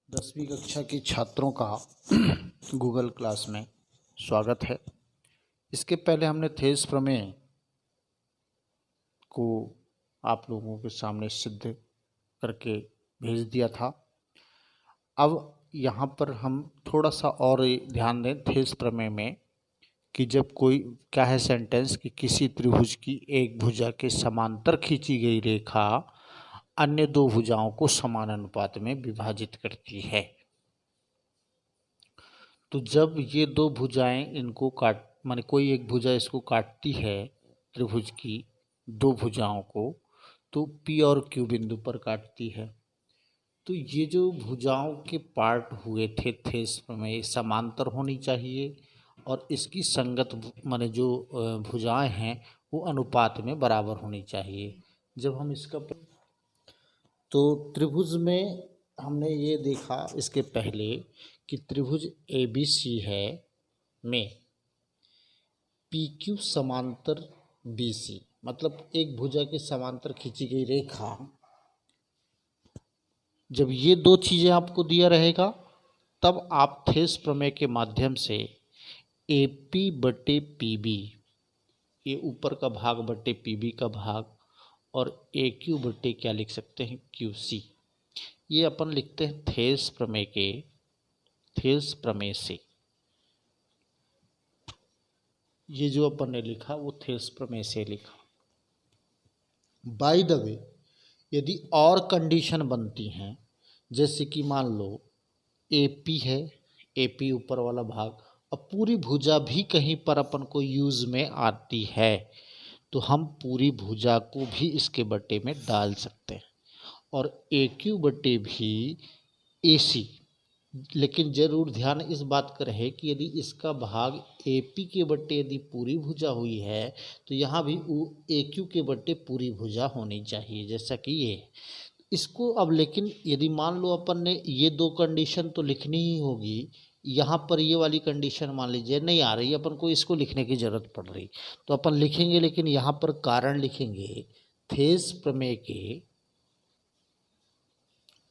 10वीं कक्षा के छात्रों का गूगल क्लास में स्वागत है। इसके पहले हमने थेस प्रमेय को आप लोगों के सामने सिद्ध करके भेज दिया था। अब यहाँ पर हम थोड़ा सा और ध्यान दें थेस प्रमेय में कि जब कोई क्या है सेंटेंस कि किसी त्रिभुज की एक भुजा के समांतर खींची गई रेखा अन्य दो भुजाओं को समान अनुपात में विभाजित करती है। तो जब ये दो भुजाएं इनको काट माने कोई एक भुजा इसको काटती है त्रिभुज की दो भुजाओं को, तो P और Q बिंदु पर काटती है। तो ये जो भुजाओं के पार्ट हुए थे थेस प्रमेय समांतर होनी चाहिए और इसकी संगत माने जो भुजाएं हैं वो अनुपात में बराबर होनी चाहिए। जब हम इसका तो त्रिभुज में हमने ये देखा इसके पहले कि त्रिभुज ABC है में PQ समांतर BC, मतलब एक भुजा के समांतर खींची गई रेखा। जब ये दो चीज़ें आपको दिया रहेगा तब आप थेस प्रमेय के माध्यम से AP बटे PB, ये ऊपर का भाग बटे PB का भाग, और AQ बटे क्या लिख सकते हैं QC, ये अपन लिखते हैं थेस प्रमेय से। ये जो अपन ने लिखा वो थेस प्रमेय से लिखा। बाय द वे, यदि और कंडीशन बनती हैं, जैसे कि मान लो AP है, AP ऊपर वाला भाग, अब पूरी भुजा भी कहीं पर अपन को यूज में आती है तो हम पूरी भुजा को भी इसके बटे में डाल सकते हैं और AQ बटे भी AC। लेकिन जरूर ध्यान इस बात का रहे कि यदि इसका भाग AP के बट्टे यदि पूरी भुजा हुई है तो यहाँ भी AQ के बट्टे पूरी भुजा होनी चाहिए, जैसा कि ये इसको। अब लेकिन यदि मान लो अपन ने ये दो कंडीशन तो लिखनी ही होगी, यहाँ पर ये वाली कंडीशन मान लीजिए नहीं आ रही, अपन को इसको लिखने की जरूरत पड़ रही तो अपन लिखेंगे, लेकिन यहाँ पर कारण लिखेंगे थेस प्रमेय के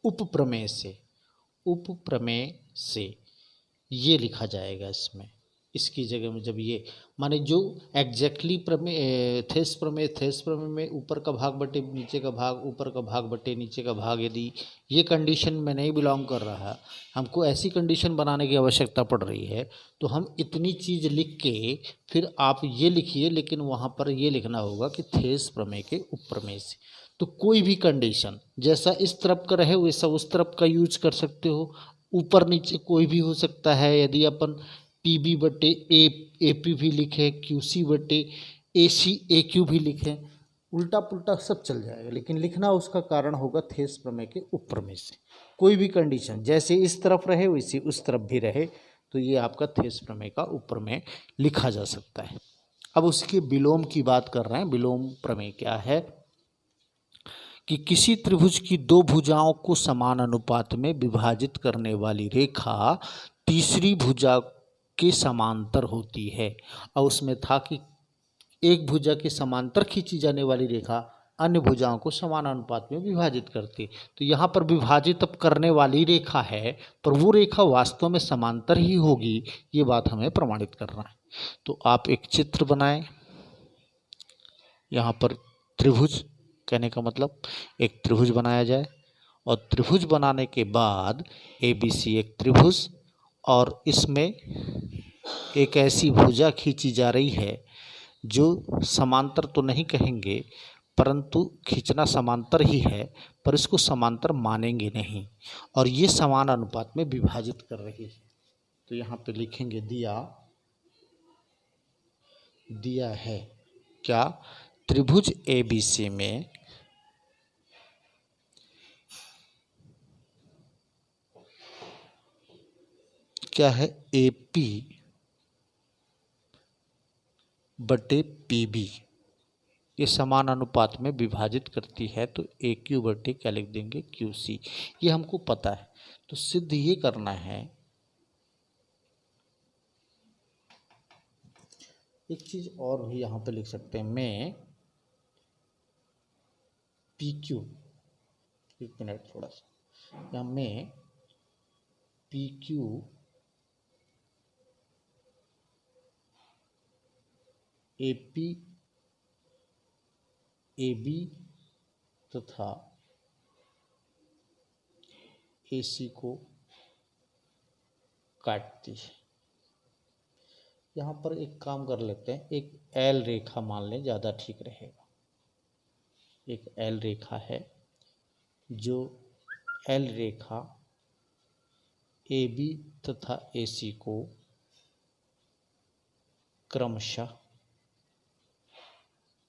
उप प्रमेय से ये लिखा जाएगा इसमें। इसकी जगह में जब ये माने जो एग्जैक्टली प्रमेय थेस प्रमेय में ऊपर का भाग बटे नीचे का भाग, ऊपर का भाग बटे नीचे का भाग, यदि ये कंडीशन में नहीं बिलोंग कर रहा, हमको ऐसी कंडीशन बनाने की आवश्यकता पड़ रही है, तो हम इतनी चीज़ लिख के फिर आप ये लिखिए, लेकिन वहाँ पर ये लिखना होगा कि थेस प्रमेय के उप प्रमेय से। तो कोई भी कंडीशन जैसा इस तरफ का रहे वैसा उस तरफ का यूज कर सकते हो, ऊपर नीचे कोई भी हो सकता है। यदि अपन PB बटे AP भी लिखे, QC बटे AC AQ भी लिखे, उल्टा पुल्टा सब चल जाएगा, लेकिन लिखना उसका कारण होगा थेस प्रमेय के उप प्रमेय से। कोई भी कंडीशन जैसे इस तरफ रहे वैसे उस तरफ भी रहे तो ये आपका थेस प्रमेय का उप प्रमेय लिखा जा सकता है। अब उसके विलोम की बात कर रहे हैं। विलोम प्रमेय क्या है कि किसी त्रिभुज की दो भुजाओं को समान अनुपात में विभाजित करने वाली रेखा तीसरी भुजा के समांतर होती है। और उसमें था कि एक भुजा के समांतर खींची जाने वाली रेखा अन्य भुजाओं को समान अनुपात में विभाजित करती। तो यहाँ पर विभाजित अब करने वाली रेखा है, पर वो रेखा वास्तव में समांतर ही होगी, ये बात हमें प्रमाणित करना है। तो आप एक चित्र बनाएं। यहाँ पर त्रिभुज कहने का मतलब एक त्रिभुज बनाया जाए, और त्रिभुज बनाने के बाद ABC एक त्रिभुज, और इसमें एक ऐसी भुजा खींची जा रही है जो समांतर तो नहीं कहेंगे, परंतु खींचना समांतर ही है, पर इसको समांतर मानेंगे नहीं, और ये समान अनुपात में विभाजित कर रही है। तो यहाँ पे लिखेंगे दिया है क्या, त्रिभुज ABC में क्या है AP बटे PB ये समान अनुपात में विभाजित करती है, तो AQ बटे क्या लिख देंगे QC, ये हमको पता है। तो सिद्ध ये करना है। एक चीज और भी यहाँ पे लिख सकते हैं, मैं PQ, एक मिनट थोड़ा सा, यहाँ में P Q A P A B तथा ए सी को काटती है। यहाँ पर एक काम कर लेते हैं, एक एल रेखा मान लें, ज़्यादा ठीक रहेगा। एक एल रेखा है, जो एल रेखा ए बी तथा ए सी को क्रमशः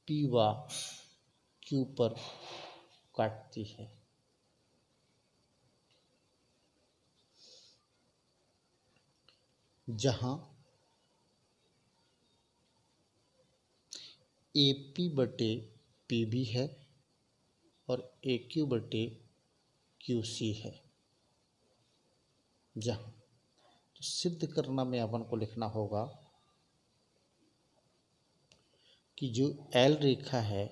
पी व क्यू पर काटती है। जहाँ ए पी बटे पी बी है और ए क्यू बटे क्यू सी है। जहाँ तो सिद्ध करना में अपन को लिखना होगा कि जो एल रेखा है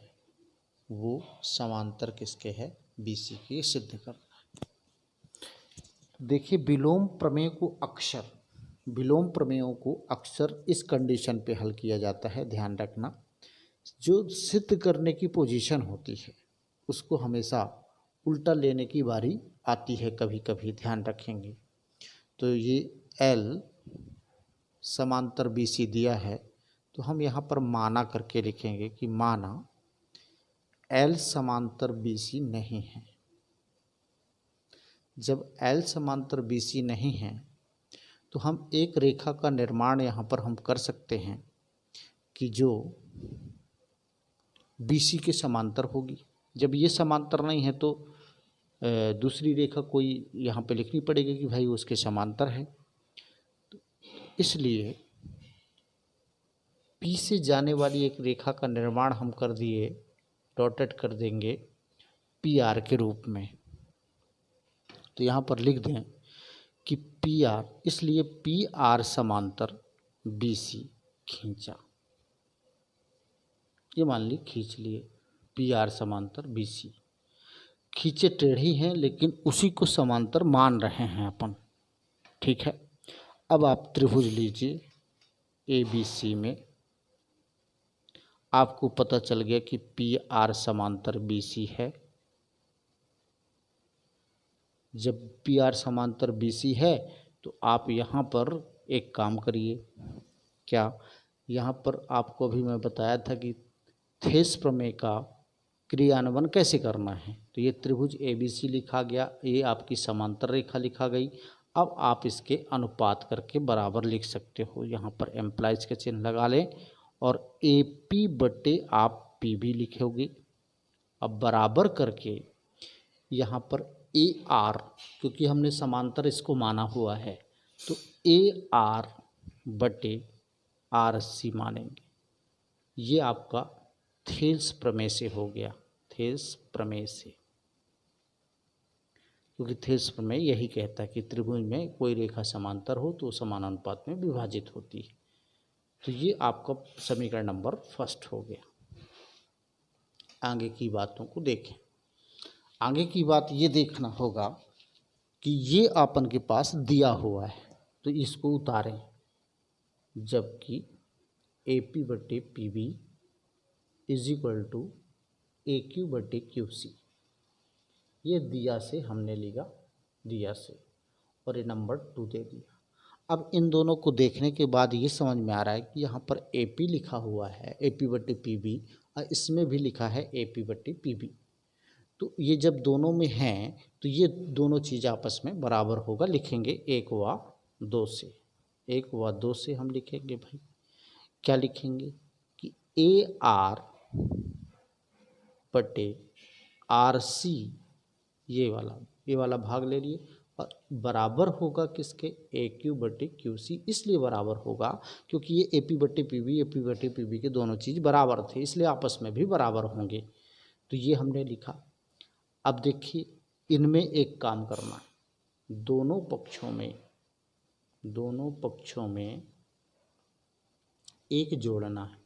वो समांतर किसके है, बी सी के। सिद्ध करना है। देखिए, विलोम प्रमेय को अक्सर इस कंडीशन पे हल किया जाता है। ध्यान रखना, जो सिद्ध करने की पोजीशन होती है उसको हमेशा उल्टा लेने की बारी आती है कभी कभी, ध्यान रखेंगे। तो ये एल समांतर बी सी दिया है, तो हम यहाँ पर माना करके लिखेंगे कि माना एल समांतर बी सी नहीं है। जब एल समांतर बी सी नहीं है तो हम एक रेखा का निर्माण यहाँ पर हम कर सकते हैं कि जो बी सी के समांतर होगी। जब ये समांतर नहीं है तो दूसरी रेखा कोई यहाँ पे लिखनी पड़ेगी कि भाई उसके समांतर है। तो इसलिए पी से जाने वाली एक रेखा का निर्माण हम कर दिए, डॉटेड कर देंगे पी आर के रूप में। तो यहाँ पर लिख दें कि पी आर, इसलिए पी आर समांतर बी सी खींचा, ये मान ली खींच लिए पी आर समांतर बी सी। खींचे टेढ़ी हैं लेकिन उसी को समांतर मान रहे हैं अपन, ठीक है। अब आप त्रिभुज लीजिए ए बी सी में, आपको पता चल गया कि पी आर समांतर बी सी है। जब पी आर समांतर बी सी है तो आप यहाँ पर एक काम करिए। क्या, यहाँ पर आपको अभी मैं बताया था कि थेस प्रमेय का क्रियान्वयन कैसे करना है। तो ये त्रिभुज ए बी सी लिखा गया, ये आपकी समांतर रेखा लिखा गई। अब आप इसके अनुपात करके बराबर लिख सकते हो। यहाँ पर एम्प्लाइज का चिन्ह लगा लें और ए पी बटे आप पी बी लिखोगे। अब बराबर करके यहाँ पर ए आर, क्योंकि हमने समांतर इसको माना हुआ है, तो ए आर बटे आर सी मानेंगे। ये आपका थेल्स प्रमेय से हो गया, थेल्स प्रमेय से, क्योंकि थेल्स प्रमेय यही कहता है कि त्रिभुज में कोई रेखा समांतर हो तो समानानुपात में विभाजित होती है। तो ये आपका समीकरण नंबर फर्स्ट हो गया। आगे की बातों को देखें। आगे की बात ये देखना होगा कि ये अपन के पास दिया हुआ है तो इसको उतारें, जबकि ए पी बटे P B is equal to A Q बटे क्यू सी, ये दिया से हमने लिखा, दिया से, और ये नंबर 2 दे दिया। अब इन दोनों को देखने के बाद ये समझ में आ रहा है कि यहाँ पर ए पी लिखा हुआ है, ए पी बटे पी बी, और इसमें भी लिखा है ए पी बटे पी बी। तो ये जब दोनों में हैं तो ये दोनों चीज़ आपस में बराबर होगा। लिखेंगे 1 व 2 से, 1 व 2 से हम लिखेंगे भाई, क्या लिखेंगे कि ए आर बटे आर सी, ये वाला भाग ले लिए, और बराबर होगा किसके, ए क्यू बटे क्यू सी। इसलिए बराबर होगा क्योंकि ये ए पी बटे पी बी, ए पी बटे पी बी के दोनों चीज़ बराबर थे, इसलिए आपस में भी बराबर होंगे। तो ये हमने लिखा। अब देखिए, इनमें एक काम करना है, दोनों पक्षों में एक जोड़ना है।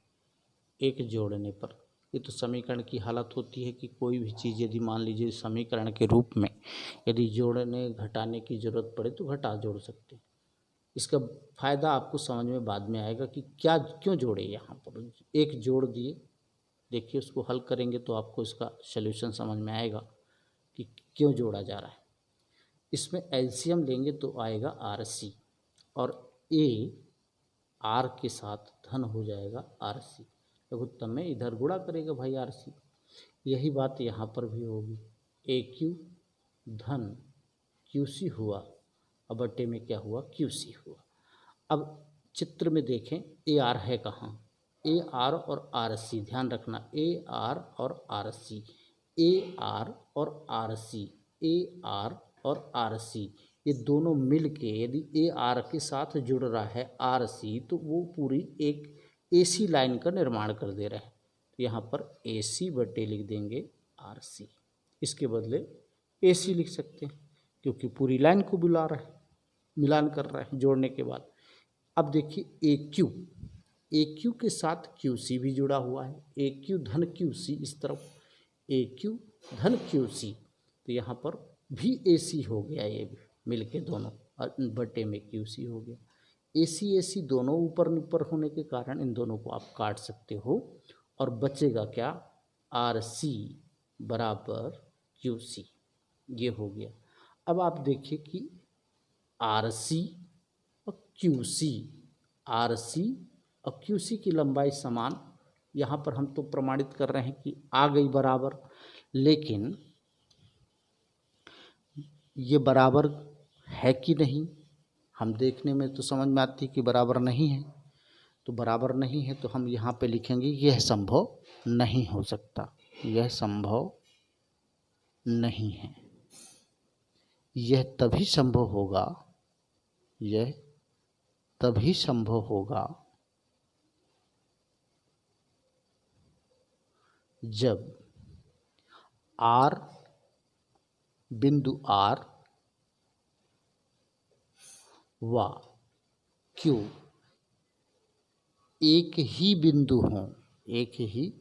एक जोड़ने पर ये तो समीकरण की हालत होती है कि कोई भी चीज़ यदि मान लीजिए समीकरण के रूप में यदि जोड़ने घटाने की ज़रूरत पड़े तो घटा जोड़ सकते हैं। इसका फ़ायदा आपको समझ में बाद में आएगा कि क्या क्यों जोड़े। यहाँ पर एक जोड़ दिए, देखिए उसको हल करेंगे तो आपको इसका सलूशन समझ में आएगा कि क्यों जोड़ा जा रहा है। इसमें एलसीएम लेंगे तो आएगा RC और A R के साथ धन हो जाएगा RC, लघुत्तम में इधर गुणा करेगा भाई RC। यही बात यहाँ पर भी होगी, AQ धन QC हुआ और बट्टे में क्या हुआ QC हुआ। अब चित्र में देखें AR है कहाँ, AR और RC ध्यान रखना, AR और RC, AR और RC, AR और RC ये दोनों मिल के यदि AR के साथ जुड़ रहा है RC तो वो पूरी एक AC लाइन का निर्माण कर दे रहा है। तो यहाँ पर AC बटे लिख देंगे RC, इसके बदले AC लिख सकते हैं क्योंकि पूरी लाइन को बुला रहा है, मिलान कर रहा है जोड़ने के बाद। अब देखिए AQ के साथ QC भी जुड़ा हुआ है, AQ धन QC इस तरफ, AQ धन QC, तो यहाँ पर भी AC हो गया, ये भी मिल के दोनों और बटे में QC हो गया। AC दोनों ऊपर ऊपर होने के कारण इन दोनों को आप काट सकते हो और बचेगा क्या, RC बराबर QC, ये हो गया। अब आप देखिए कि RC और QC, RC और QC की लंबाई समान, यहाँ पर हम तो प्रमाणित कर रहे हैं कि आ गई बराबर, लेकिन ये बराबर है कि नहीं, हम देखने में तो समझ में आती है कि बराबर नहीं है। तो बराबर नहीं है तो हम यहाँ पे लिखेंगे यह संभव नहीं हो सकता, यह संभव नहीं है। यह तभी संभव होगा, यह तभी संभव होगा जब R बिंदु R व Q एक ही बिंदु हों, एक ही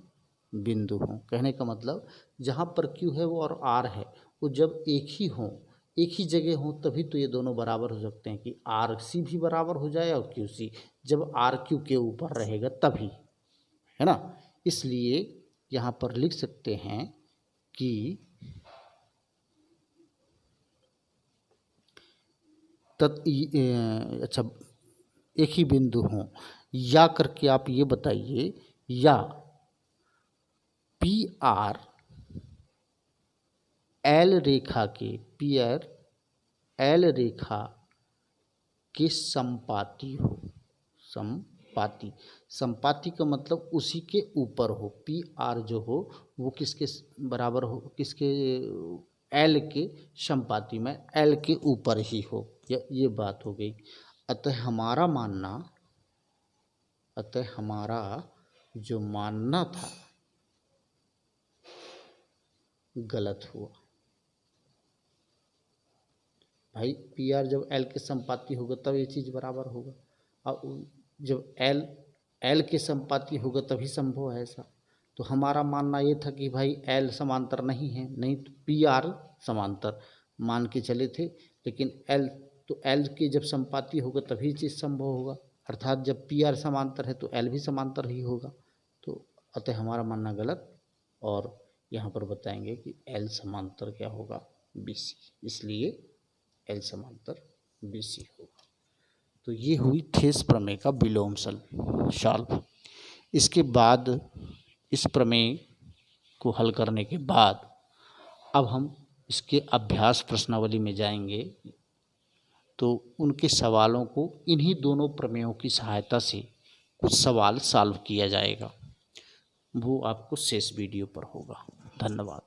बिंदु हों। कहने का मतलब जहाँ पर Q है वो और R है वो जब एक ही हों, एक ही जगह हों, तभी तो ये दोनों बराबर हो सकते हैं कि RC भी बराबर हो जाए और QC, जब RQ के ऊपर रहेगा तभी, है ना। इसलिए यहाँ पर लिख सकते हैं कि अच्छा एक ही बिंदु हों, या करके आप ये बताइए, या PR L रेखा के, PR L रेखा के संपाती हो, संपाती, संपाती का मतलब उसी के ऊपर हो, PR जो हो वो किसके बराबर हो, किसके, L के संपाती में L के ऊपर ही हो, ये बात हो गई। अतः हमारा जो मानना था गलत हुआ भाई। PR जब L के संपाती होगा तब ये चीज़ बराबर होगा, और जब L के संपाती होगा तभी संभव है ऐसा। तो हमारा मानना ये था कि भाई L समांतर नहीं है, नहीं तो PR समांतर मान के चले थे, लेकिन L के जब संपाती होगा तभी चीज़ संभव होगा, अर्थात जब PR समांतर है तो L भी समांतर ही होगा। तो अतः हमारा मानना गलत, और यहाँ पर बताएंगे कि L समांतर क्या होगा, BC, इसलिए L समांतर BC होगा। तो ये हुई थेस प्रमेय का विलोम सॉल्व। इसके बाद इस प्रमेय को हल करने के बाद अब हम इसके अभ्यास प्रश्नावली में जाएंगे, तो उनके सवालों को इन्हीं दोनों प्रमेयों की सहायता से कुछ सवाल सॉल्व किया जाएगा, वो आपको शेष वीडियो पर होगा। धन्यवाद।